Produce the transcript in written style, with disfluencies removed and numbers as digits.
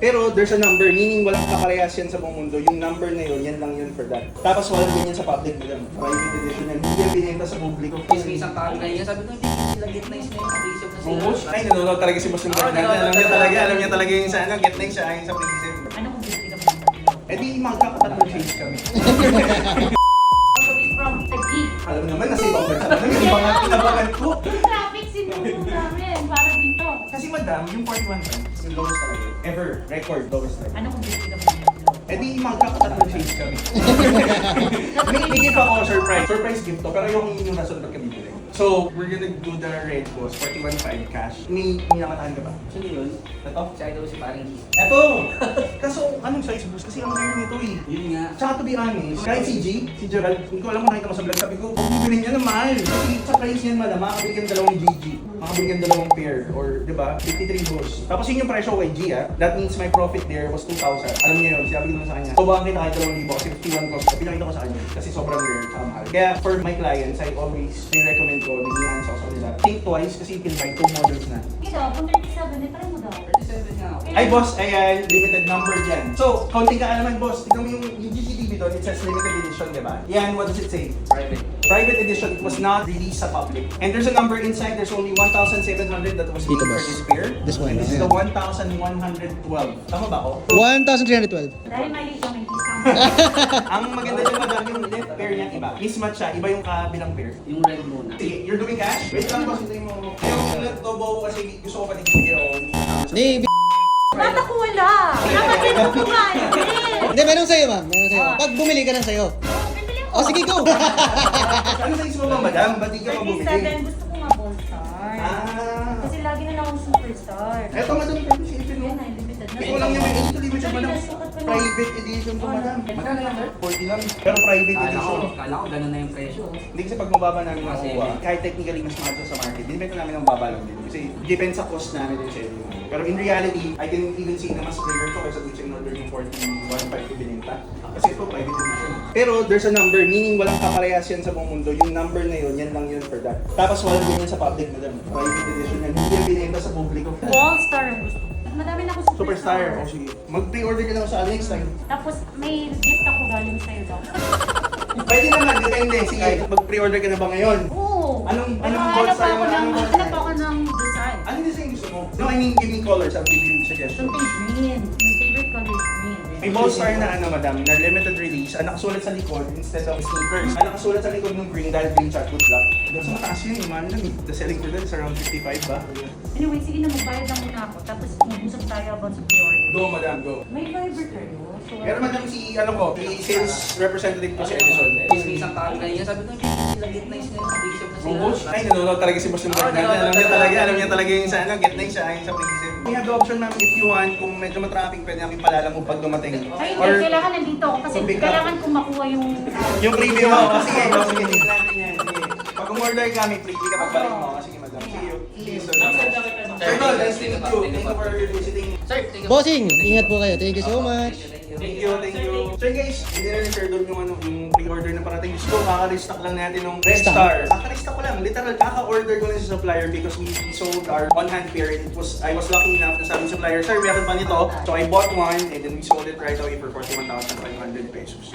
Pero there's a number, meaning walang kaparehas yan sa buong mundo. Yung number na yun, yan lang yun for that. Tapos walang ganyan sa public nila. Private edition yan. Hindi yan binenta sa publiko. Kasi may isang tao na yun, sabi ko, hindi sila get nice na yung pre-save na sila. Bubush? Ay, nanonood talaga si Boss ng alam niya talaga yung sa ano, get nice siya, yung sa pre-save. Ano kung bibili ka ba? Eh di magkakatatlong shades kami. From Taguig. Alam naman, nasa ibang bansa naman. Yung ibang tinabakan ko. Yung traffic sinunod namin. Para dito. Kasi madam, yung 41 times, yung lowest talaga. Ever, record, lowest talaga. Ano kung bibili ka ba? Eh di magkakatatlong shades kami. May gift ako, surprise. Surprise gift to, pero yung rason ba't kami bibili. So, we're gonna do the red boss, 41.5 cash. May namataan ka ba? Sino yun? Ito? Si Idol si parang G. Eto! Kaso, anong size boss? Kasi ang rare nito eh. Yun nga. Tsaka to be honest, kahit si G, si Gerald, hindi ko alam kung nakita mo sa vlog, sabi ko, huwag bibili niya na mahal. Kasi sa price niyan, madam, makakabili ka ng dalawang GG. Makakabili ka ng dalawang pair, or, di ba, 53 boss. Tapos yun yung presyo kay G, ah. That means my profit there was 2,000. Alam niyo yun, sinabi ko naman sa kanya. So, baka kita kahit 2,000 kasi 51 cost ko. Pinakita ko sa kanya kasi sobrang rare, tsaka mahal. Kaya for my clients, I always recommend ko, bigyan sa nila. Think twice kasi you can buy 2 models na. Ito, kung 37, try mo daw. 37 nga ako. Ay boss, ayan, limited number dyan. So, counting ka naman boss, tignan mo yung GGTV doon, it says limited edition, di ba? Yan, what does it say? Private. Private edition, it was not released sa public. And there's a number inside, there's only 1,700 that was Dito, made for boss. this pair. This one, And this is ayan. the 1,112. Tama ba ako? 1,312. Dahil mali ka, may discount. Ang maganda yung madam, yung left pair niya iba. Mismatch siya, iba yung kabilang pair. Yung red muna. Sige, you're doing cash? Wait lang boss, hintayin mo. Yung Tobo kasi gusto ko pa din bigyan Hindi, Ba't ako wala? Dapat din ako kumain. hindi, meron sa'yo ma'am. Meron sa'yo. Pag bumili ka ng sa'yo. Bibili ko. O sige, go! Ano size mo ba madam? Ba't di ka pa bumili? 37, gusto ko nga All-Star. Ah. Kasi lagi na lang akong superstar. Eto madam, pwede si Ipin mo. Yan na, limited na. Ito lang yung may age limit siya, madam. Nasukat ko na. Private edition to, madam. Magkano lang, sir? 40 lang. Pero private edition. Kala ko ganun na yung presyo. Hindi kasi pag mababa namin Kasi nakuha, kahit technically mas mahal siya sa market, binibenta namin ng baba lang din. Kasi depends sa cost namin din sa inyo. Pero in reality, I didn't even see na mas rare to kaysa dun sa in-order yung 41.5 ko binenta. Kasi ito private edition. Pero there's a number, meaning walang kaparehas yan sa buong mundo. Yung number na yun, yan lang yun for that. Tapos walang ganyan sa public, madam. Private edition yan. Hindi yan binenta sa publiko. All-Star ang gusto ko. Madami na ako Superstar. O sige. Mag-pre-order ka lang sa next time. Tapos may gift ako galing sa'yo daw. Pwede naman, depende. Sige, mag-pre-order ka na ba ngayon? Oo. Anong Hanap All-Star mo? ako ng, Anong All-Star? hanap ako ng design. Anong design gusto mo? No, I mean, give me colors. I'll give you suggestions. Something green. My favorite color is green. May All-Star na ano, madam, na limited release. Ang nakasulat sa likod instead of sneakers. Ang nakasulat sa likod ng green dahil green chat good luck. Doon sa mataas yun, man lang. The selling for that is around 55 ba? Anyway, sige na, magbayad lang muna ako. Tapos mag-usap tayo about sa pre-order. Go, madam, go. May Viber kayo. So, Pero madam, si ano ko, si sales representative ko si Edison. Kasi may isang tao na yun, sabi ko, hindi sila get nice na yung pre-save na sila. Bubush? Ay, nanonood talaga si Boss ng alam niya talaga yung sa ano, get nice siya, yung sa pre-save. We have the option ma'am, if you want, kung medyo matraffic, pwede namin palala mo pag dumating. ay, hindi. Kailangan nandito ako kasi pick up. kailangan kong makuha yung... Yung preview mo, sige, sige, tingnan natin yan. Sige. Pag umorder kami, preview ka pagbalik mo. Sige, madam. See you. See you, sir. Sir, Tol, nice to meet you. Thank you for visiting. Sir, thank you. Bossing, ingat po kayo. Thank you so much. Thank you, thank you. So guys, hindi na ni Sir Don yung, ano, yung pre-order na parating. Gusto ko, kaka-restock lang natin ng Red Star. Kaka-restock ko lang, literal, kaka-order ko lang sa supplier because we sold our on-hand pair. I was lucky enough na sabi ng supplier, sir, meron pa nito. So I bought one and then we sold it right away for 41,500 pesos.